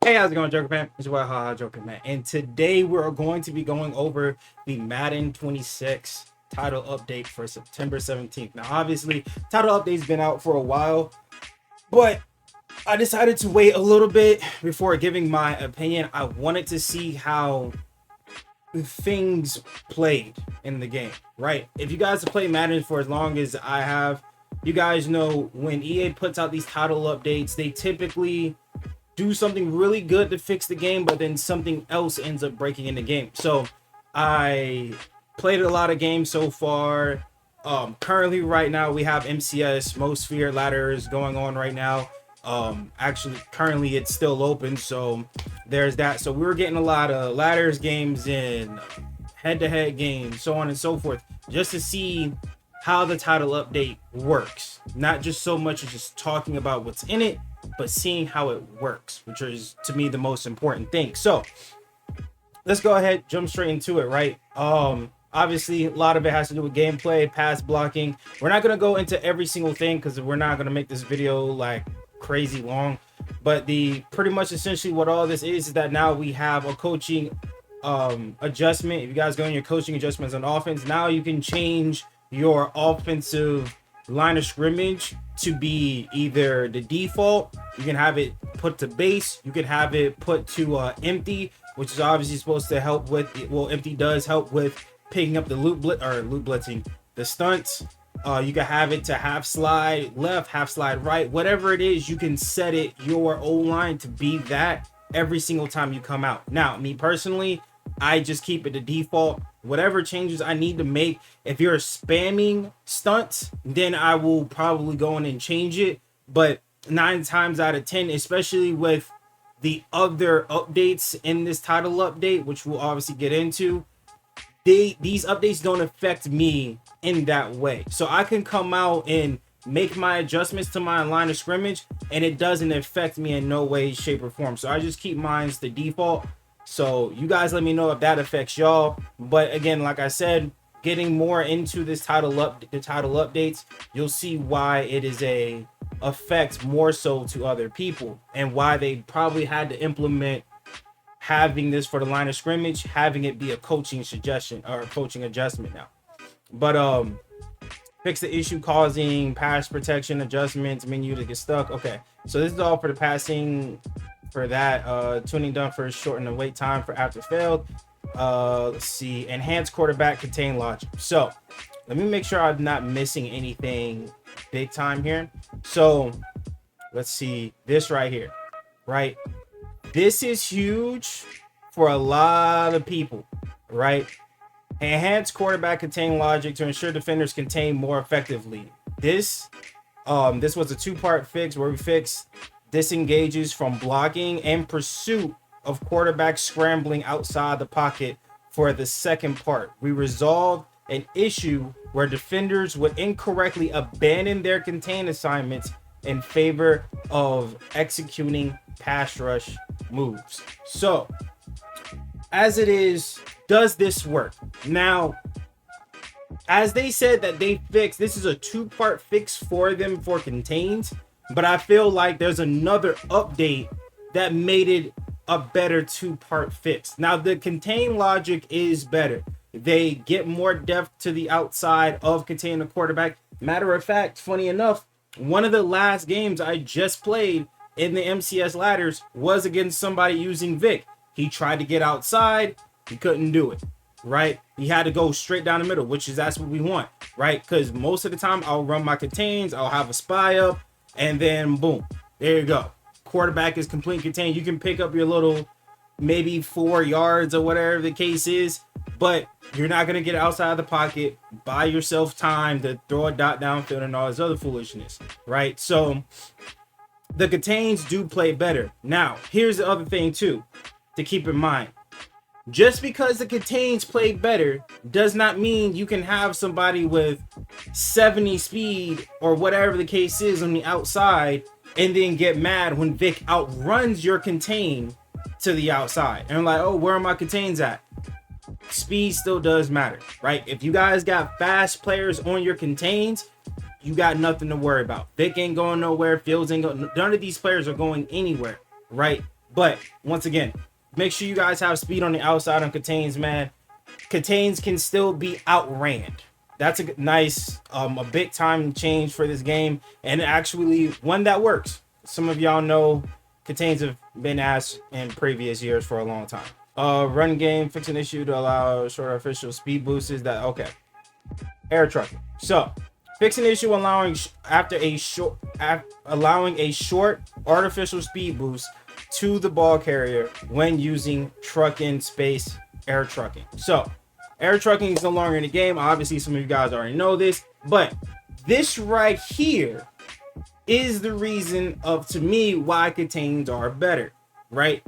Hey, how's it going, Joker Man? It's your boy, Haha Joker Man, and today we're going to be going over the Madden 26 title update for September 17th. Now, obviously, title update's been out for a while, but I decided to wait a little bit before giving my opinion. I wanted to see how things played in the game, right? If you guys have played Madden for as long as I have, you guys know when EA puts out these title updates, they typically do something really good to fix the game, but then something else ends up breaking in the game. So I played a lot of games so far. Currently right now we have MCS, Most Feared Ladders, going on right now. Actually currently it's still open, so there's that. So we were getting a lot of ladders games in, head-to-head games, so on and so forth, just to see how the title update works. Not just so much as just talking about what's in it, but seeing how it works, which is to me the most important thing. So let's go ahead, jump straight into it, right? Obviously a lot of it has to do with gameplay, pass blocking. We're not going to go into every single thing because we're not going to make this video like crazy long, but the pretty much essentially what all this is that now we have a coaching adjustment. If you guys go in your coaching adjustments on offense, now you can change your offensive line of scrimmage to be either the default, you can have it put to base, you can have it put to empty, which is obviously supposed to help with, well, empty does help with picking up the loot blitzing, the stunts. You can have it to half slide left, half slide right, whatever it is, you can set it your O-line to be that every single time you come out. Now, me personally, I just keep it the default. Whatever changes I need to make, if you're spamming stunts, then I will probably go in and change it. But 9 times out of 10, especially with the other updates in this title update, which we'll obviously get into, these updates don't affect me in that way. So I can come out and make my adjustments to my line of scrimmage, and it doesn't affect me in no way, shape, or form. So I just keep mine the default. So you guys let me know if that affects y'all. But again, like I said, getting more into this the title updates, you'll see why it is a effect more so to other people, and why they probably had to implement having this for the line of scrimmage, having it be a coaching suggestion or a coaching adjustment now. But fix the issue causing pass protection adjustments menu to get stuck. Okay, so this is all for the passing. For that, tuning done for shorten the wait time for after failed. Let's see, enhanced quarterback contain logic. So let me make sure I'm not missing anything big time here. So let's see this right here, right? This is huge for a lot of people, right? Enhanced quarterback contain logic to ensure defenders contain more effectively. This was a 2-part fix where we fixed disengages from blocking and pursuit of quarterback scrambling outside the pocket. For the second part, we resolved an issue where defenders would incorrectly abandon their contain assignments in favor of executing pass rush moves. So as it is, does this work? Now, as they said that they fixed, this is a 2-part fix for them for contains, but I feel like there's another update that made it a better 2-part fix. Now, the contain logic is better. They get more depth to the outside of containing the quarterback. Matter of fact, funny enough, one of the last games I just played in the MCS ladders was against somebody using Vic. He tried to get outside, he couldn't do it, right? He had to go straight down the middle, which is that's what we want, right? Because most of the time I'll run my contains, I'll have a spy up, and then boom, there you go. Quarterback is complete contained. You can pick up your little maybe 4 yards or whatever the case is, but you're not going to get outside of the pocket, buy yourself time to throw a dot downfield and all this other foolishness, right? So the contains do play better. Now, here's the other thing too to keep in mind. Just because the contains play better does not mean you can have somebody with 70 speed or whatever the case is on the outside and then get mad when Vic outruns your contain to the outside. And I'm like, oh, where are my contains at? Speed still does matter, right? If you guys got fast players on your contains, you got nothing to worry about. Vic ain't going nowhere. Fields ain't going. None of these players are going anywhere, right? But once again, make sure you guys have speed on the outside on contains, man. Contains can still be outran. That's a nice, a big time change for this game, and actually one that works. Some of y'all know contains have been asked in previous years for a long time. Run game, fix an issue to allow shorter official speed boosts. Is that okay? Air trucking. So, fix an issue allowing allowing a short artificial speed boost to the ball carrier when using truck in space air trucking. So, air trucking is no longer in the game. Obviously, some of you guys already know this, but this right here is the reason of, to me, why contains are better, right?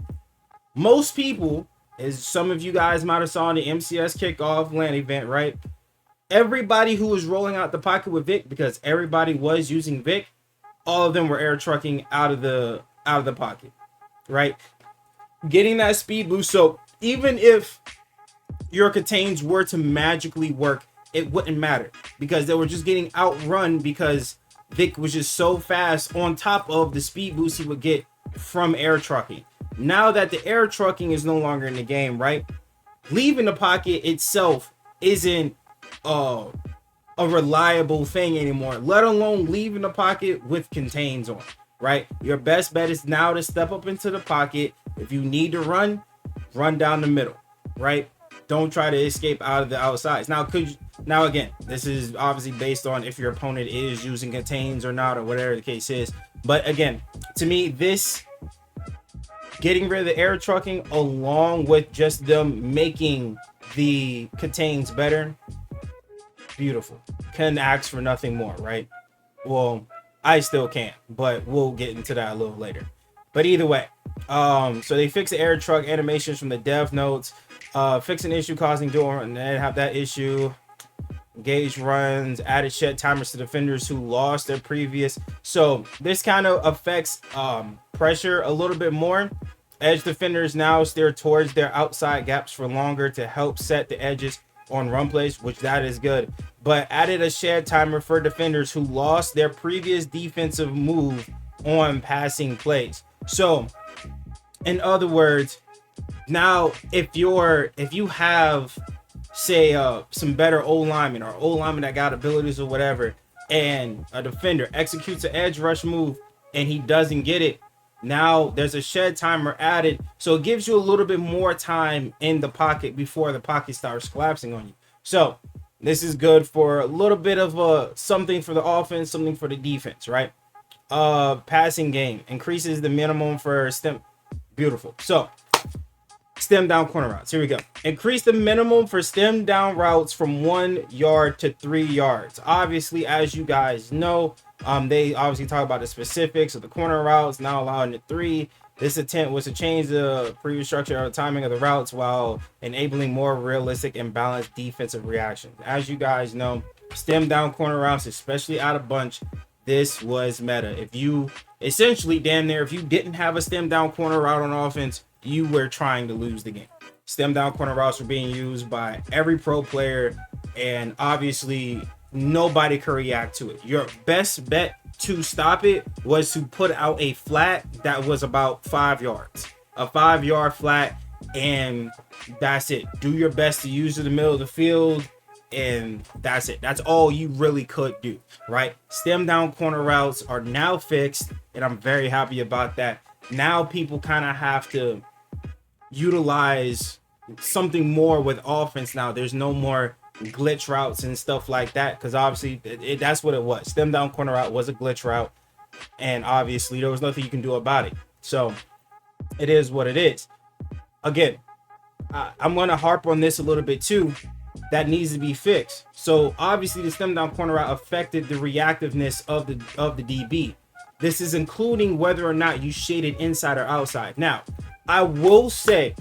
Most people, as some of you guys might have saw in the MCS kickoff LAN event, right? Everybody who was rolling out the pocket with Vic, because everybody was using Vic, all of them were air trucking out of the pocket, right? Getting that speed boost. So even if your contains were to magically work, it wouldn't matter because they were just getting outrun because Vic was just so fast on top of the speed boost he would get from air trucking. Now that the air trucking is no longer in the game, right? Leaving the pocket itself isn't a reliable thing anymore, let alone leaving the pocket with contains on, right? Your best bet is now to step up into the pocket. If you need to run down the middle, right? Don't try to escape out of the outsides. Now again, this is obviously based on if your opponent is using contains or not, or whatever the case is. But again, to me, this getting rid of the air trucking along with just them making the contains better, beautiful. Can ask for nothing more, right? Well, I still can't, but we'll get into that a little later. But either way, so they fix the air truck animations from the dev notes, fix an issue causing door, and then have that issue. Gauge runs, added shed timers to defenders who lost their previous. So this kind of affects pressure a little bit more. Edge defenders now steer towards their outside gaps for longer to help set the edges on run plays, which that is good. But added a shed timer for defenders who lost their previous defensive move on passing plays. So in other words, now if you have, say, some better O-linemen or O-linemen that got abilities or whatever, and a defender executes an edge rush move and he doesn't get it, now there's a shed timer added, so it gives you a little bit more time in the pocket before the pocket starts collapsing on you. So this is good for a little bit of something for the offense, something for the defense, right? Passing game increases the minimum for stem. Beautiful. So stem down corner routes. Here we go. Increase the minimum for stem down routes from 1 yard to 3 yards. Obviously, as you guys know, they obviously talk about the specifics of the corner routes, now allowing the 3. This attempt was to change the previous structure or timing of the routes while enabling more realistic and balanced defensive reactions. As you guys know, stem down corner routes, especially out of bunch, this was meta. If you essentially damn near, if you didn't have a stem down corner route on offense, you were trying to lose the game. Stem down corner routes were being used by every pro player, and obviously nobody could react to it. Your best bet to stop it was to put out a flat that was about 5 yards, a 5-yard flat, and that's it. Do your best to use it in the middle of the field, and that's it. That's all you really could do, right? Stem down corner routes are now fixed, and I'm very happy about that. Now people kind of have to utilize something more with offense. Now there's no more glitch routes and stuff like that, because obviously that's what it was. Stem down corner route was a glitch route, and obviously there was nothing you can do about it. So it is what it is. Again, I'm going to harp on this a little bit too. That needs to be fixed. So obviously the stem down corner route affected the reactiveness of the DB. This is including whether or not you shaded inside or outside. Now, I will say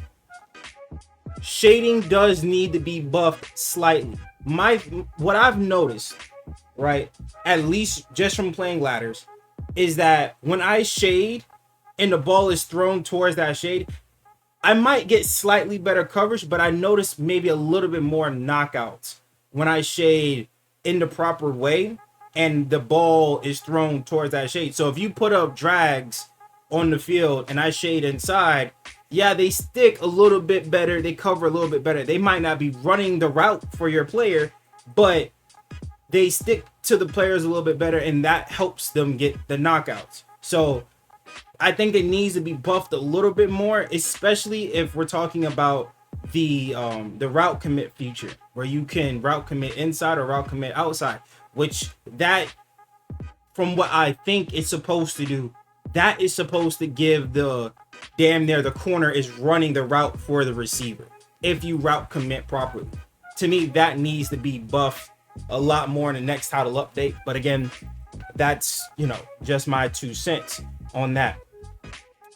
shading does need to be buffed slightly. What I've noticed, right, at least just from playing ladders, is that when I shade and the ball is thrown towards that shade, I might get slightly better coverage, but I notice maybe a little bit more knockouts when I shade in the proper way and the ball is thrown towards that shade. So if you put up drags on the field and I shade inside, yeah, they stick a little bit better. They cover a little bit better. They might not be running the route for your player, but they stick to the players a little bit better, and that helps them get the knockouts. So I think it needs to be buffed a little bit more, especially if we're talking about the route commit feature, where you can route commit inside or route commit outside, which that, from what I think it's supposed to do, that is supposed to give the damn near the corner is running the route for the receiver if you route commit properly. To me, that needs to be buffed a lot more in the next title update. But again, that's, you know, just my 2 cents on that.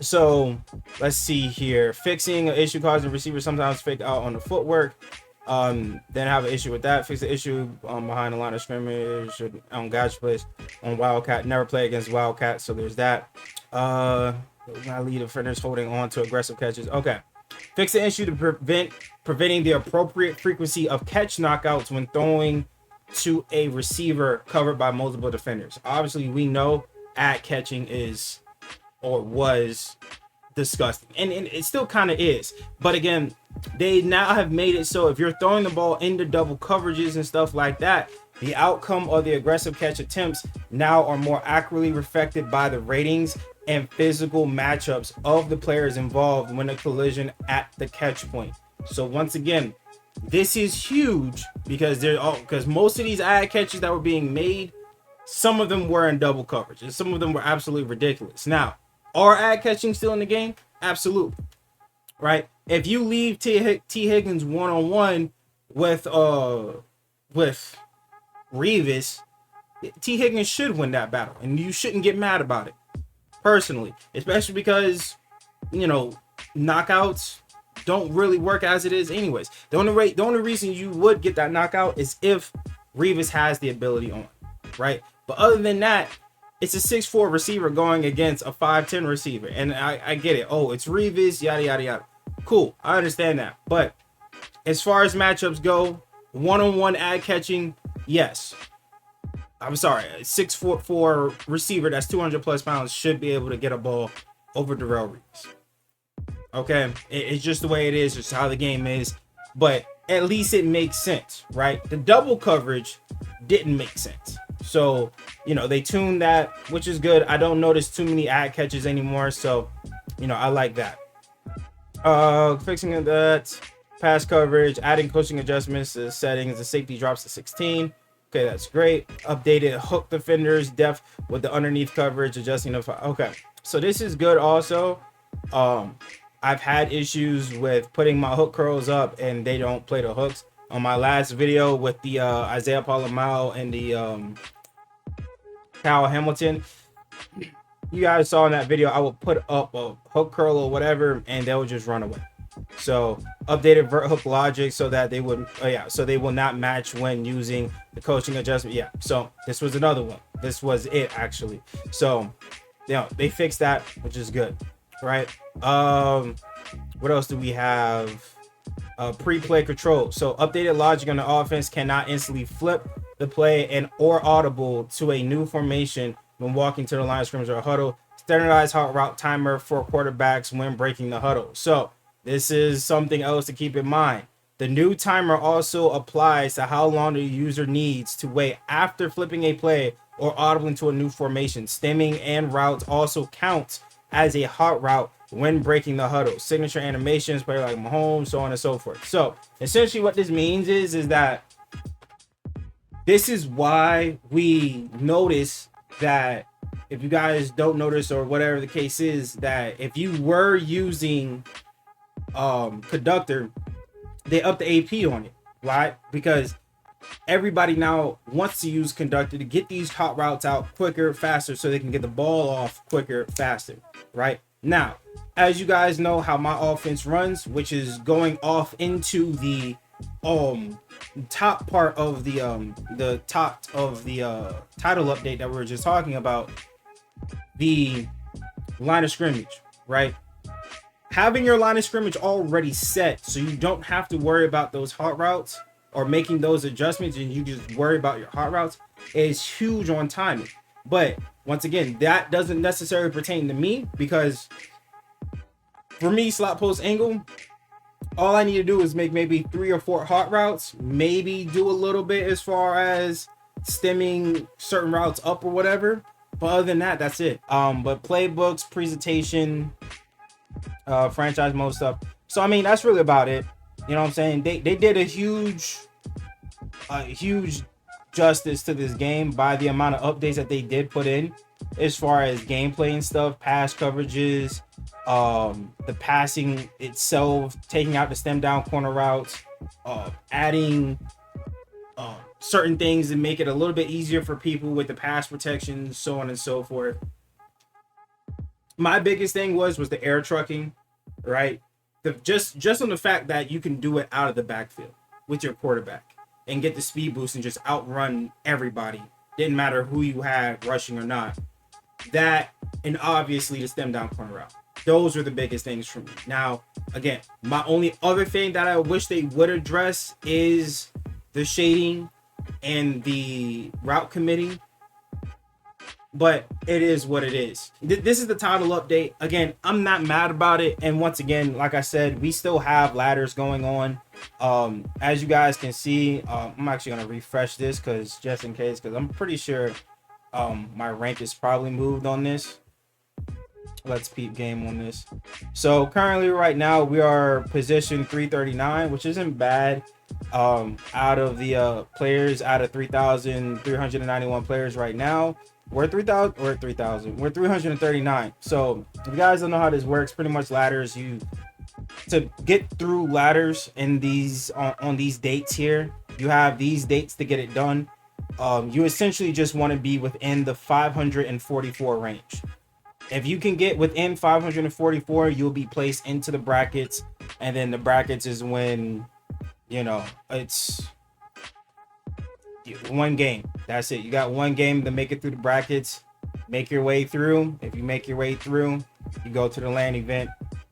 So let's see here. Fixing an issue causing receivers sometimes fake out on the footwork. Then have an issue with that. Fix the issue behind the line of scrimmage on gotcha plays on Wildcat. Never play against Wildcat, so there's that. Not lead defenders holding on to aggressive catches. Okay. Fix the issue to preventing the appropriate frequency of catch knockouts when throwing to a receiver covered by multiple defenders. Obviously, we know ad catching is or was disgusting, and it still kind of is, but again, they now have made it so if you're throwing the ball into double coverages and stuff like that, the outcome of the aggressive catch attempts now are more accurately reflected by the ratings and physical matchups of the players involved when a collision at the catch point. So once again, this is huge because most of these ad catches that were being made, some of them were in double coverage and some of them were absolutely ridiculous. Now, are ad catching still in the game? Absolutely. Right? If you leave T. Higgins one-on-one with Revis, T. Higgins should win that battle, and you shouldn't get mad about it, personally, especially because, you know, knockouts don't really work as it is anyways. The only reason you would get that knockout is if Revis has the ability on, right? But other than that, it's a 6'4" receiver going against a 5'10" receiver, and I get it. Oh, it's Revis, yada yada yada. Cool, I understand that. But as far as matchups go, one-on-one ad catching, yes. I'm sorry, a 6'4" receiver that's 200 plus pounds should be able to get a ball over Darrelle Revis. Okay, it's just the way it is. It's how the game is. But at least it makes sense, right? The double coverage didn't make sense. So, you know, they tuned that, which is good. I don't notice too many ad catches anymore. So, you know, I like that. Fixing that, pass coverage, adding coaching adjustments to settings, the safety drops to 16. Okay, that's great. Updated hook defenders depth with the underneath coverage, adjusting the okay. So this is good also. I've had issues with putting my hook curls up and they don't play the hooks. On my last video with the Isaiah Palomao and the Kyle Hamilton, you guys saw in that video, I would put up a hook curl or whatever and they'll just run away. So updated vert hook logic so that they would so they will not match when using the coaching adjustment. Yeah, so this was another one. This was it actually. So yeah, they fixed that, which is good, right? What else do we have? Pre-play control. So updated logic on the offense cannot instantly flip the play and or audible to a new formation when walking to the line of scrimmage or huddle. Standardized hot route timer for quarterbacks when breaking the huddle. So this is something else to keep in mind. The new timer also applies to how long the user needs to wait after flipping a play or audible into a new formation. Stemming and routes also counts as a hot route when breaking the huddle. Signature animations, player like Mahomes, so on and so forth. So essentially what this means is that this is why we notice that, if you guys don't notice or whatever the case is, that if you were using conductor, they up the AP on it, right? Because everybody now wants to use conductor to get these hot routes out quicker, faster, so they can get the ball off quicker, faster, right? Now, as you guys know how my offense runs, which is going off into the top part of the title update that we were just talking about, the line of scrimmage, right? Having your line of scrimmage already set so you don't have to worry about those hot routes or making those adjustments, and you just worry about your hot routes, is huge on timing. But Once again, that doesn't necessarily pertain to me, because for me, slot post angle, all I need to do is make maybe 3 or 4 hot routes, maybe do a little bit as far as stemming certain routes up or whatever. But other than that, that's it. But playbooks, presentation, franchise mode stuff. So I mean, that's really about it. You know what I'm saying? They did a huge justice to this game by the amount of updates that they did put in, as far as gameplay and stuff, pass coverages, the passing itself, taking out the stem down corner routes, adding certain things and make it a little bit easier for people with the pass protection, so on and so forth. My biggest thing was the air trucking, right? Just on the fact that you can do it out of the backfield with your quarterback and get the speed boost and just outrun everybody. Didn't matter who you had rushing or not. That, and obviously the stem down corner route. Those are the biggest things for me. Now, again, my only other thing that I wish they would address is the shading and the route committing. But it is what it is. This is the title update. Again, I'm not mad about it. And once again, like I said, we still have ladders going on. As you guys can see, I'm actually going to refresh this just in case, because I'm pretty sure my rank is probably moved on this. Let's peep game on this. So currently right now we are position 339, which isn't bad. Out of the players, out of 3,391 players right now, we're 339. So if you guys don't know how this works, pretty much ladders, to get through ladders in these on these dates here, you have these dates to get it done. You essentially just want to be within the 544 range. If you can get within 544, you'll be placed into the brackets. And then the brackets is when, it's one game. That's it. You got one game to make it through the brackets. Make your way through. If you make your way through, you go to the LAN event,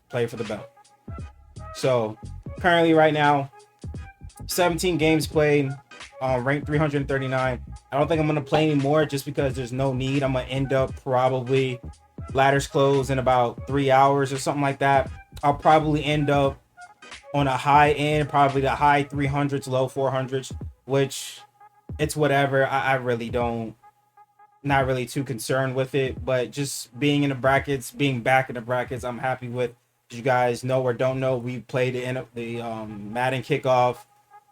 play for the belt. So currently right now, 17 games played, ranked 339. I don't think I'm going to play anymore just because there's no need. I'm going to end up probably ladders close in about 3 hours or something like that. I'll probably end up on a high end, probably the high 300s, low 400s, which it's whatever. I really don't, not really too concerned with it, but just being in the brackets, being back in the brackets, I'm happy with. As you guys know or don't know, we played the Madden kickoff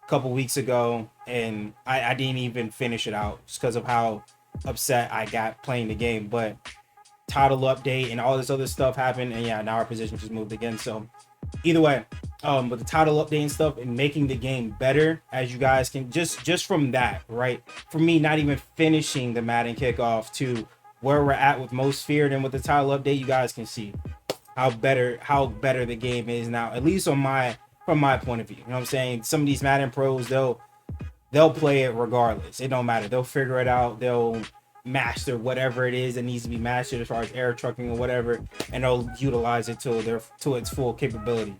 a couple weeks ago, and I didn't even finish it out just because of how upset I got playing the game. But title update and all this other stuff happened, and yeah, now our position just moved again. So either way, with the title update and stuff and making the game better, as you guys can just from that, right? For me, not even finishing the Madden kickoff to where we're at with most feared, and with the title update, you guys can see how better the game is now, at least from my point of view. You know what I'm saying? Some of these Madden pros, they'll play it regardless. It don't matter. They'll figure it out. They'll master whatever it is that needs to be mastered as far as air trucking or whatever, and they'll utilize it to its full capability.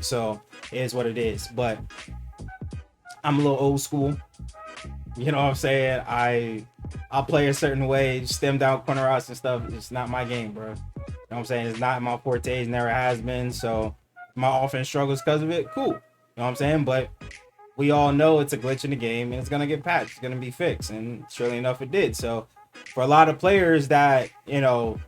So it is what it is. But I'm a little old school. You know what I'm saying? I'll play a certain way, stem down corner routes and stuff. It's not my game, bro. You know what I'm saying? It's not my forte. It never has been. So my offense struggles because of it. Cool. You know what I'm saying? But we all know it's a glitch in the game and it's going to get patched. It's going to be fixed. And surely enough, it did. So for a lot of players that, that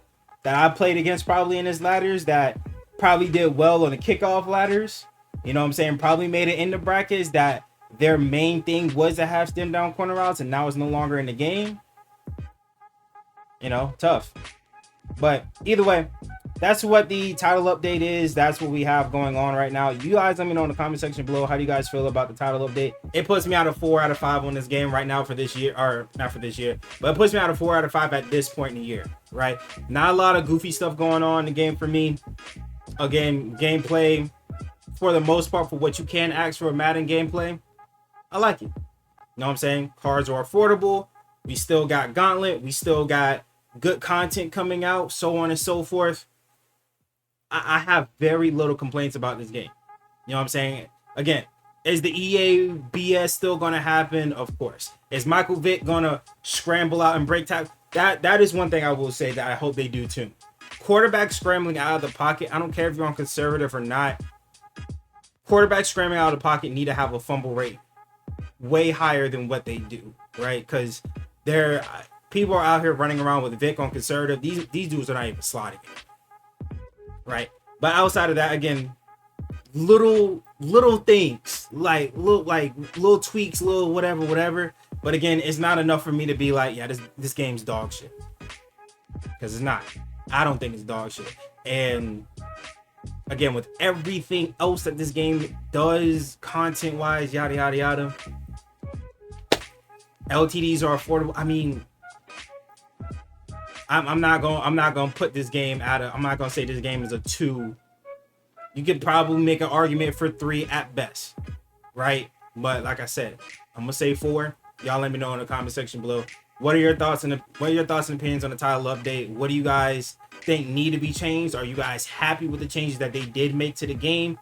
I played against probably in his ladders that probably did well on the kickoff ladders, you know what I'm saying? Probably made it in the brackets that their main thing was to have stem down corner routes, and now it's no longer in the game. Tough. But either way, that's what the title update is. That's what we have going on right now. You guys let me know in the comment section below, how do you guys feel about the title update? It puts me out of 4 out of 5 on this game right now for this year, or not for this year, but it puts me out of 4 out of 5 at this point in the year, right? Not a lot of goofy stuff going on in the game for me. Again, gameplay, for the most part, for what you can ask for a Madden gameplay, I like it. You know what I'm saying? Cards are affordable. We still got Gauntlet. We still got good content coming out, so on and so forth. I have very little complaints about this game. You know what I'm saying? Again, is the EA BS still going to happen? Of course. Is Michael Vick going to scramble out and break tackle? that is one thing I will say that I hope they do too. Quarterback scrambling out of the pocket. I don't care if you're on conservative or not. Quarterbacks scrambling out of the pocket need to have a fumble rate way higher than what they do, right? Because they're people are out here running around with Vic on conservative. These dudes are not even slotting it, right? But outside of that, again, little things like little tweaks, little whatever. But again, it's not enough for me to be like, yeah, this game's dog shit, because it's not. I don't think it's dog shit. And again, with everything else that this game does, content wise, yada yada yada, LTDs are affordable. I mean, I'm not gonna put this game I'm not gonna say this game is a 2. You could probably make an argument for 3 at best, right? But like I said, I'm gonna say 4. Y'all let me know in the comment section below. What are your thoughts and opinions on the title update? What do you guys think need to be changed? Are you guys happy with the changes that they did make to the game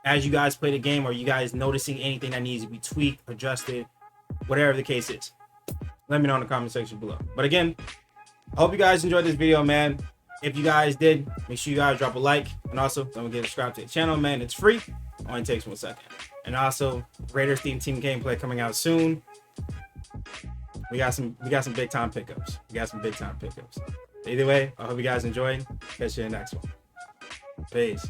as you guys play the game? Are you guys noticing anything that needs to be tweaked, adjusted, whatever the case is? Let me know in the comment section below. But again, I hope you guys enjoyed this video, man. If you guys did, make sure you guys drop a like, and also don't forget to subscribe to the channel, man. It's free. Only takes 1 second. And also, Raiders team gameplay coming out soon. We got some big time pickups. Either way, I hope you guys enjoyed. Catch you in the next one. Peace.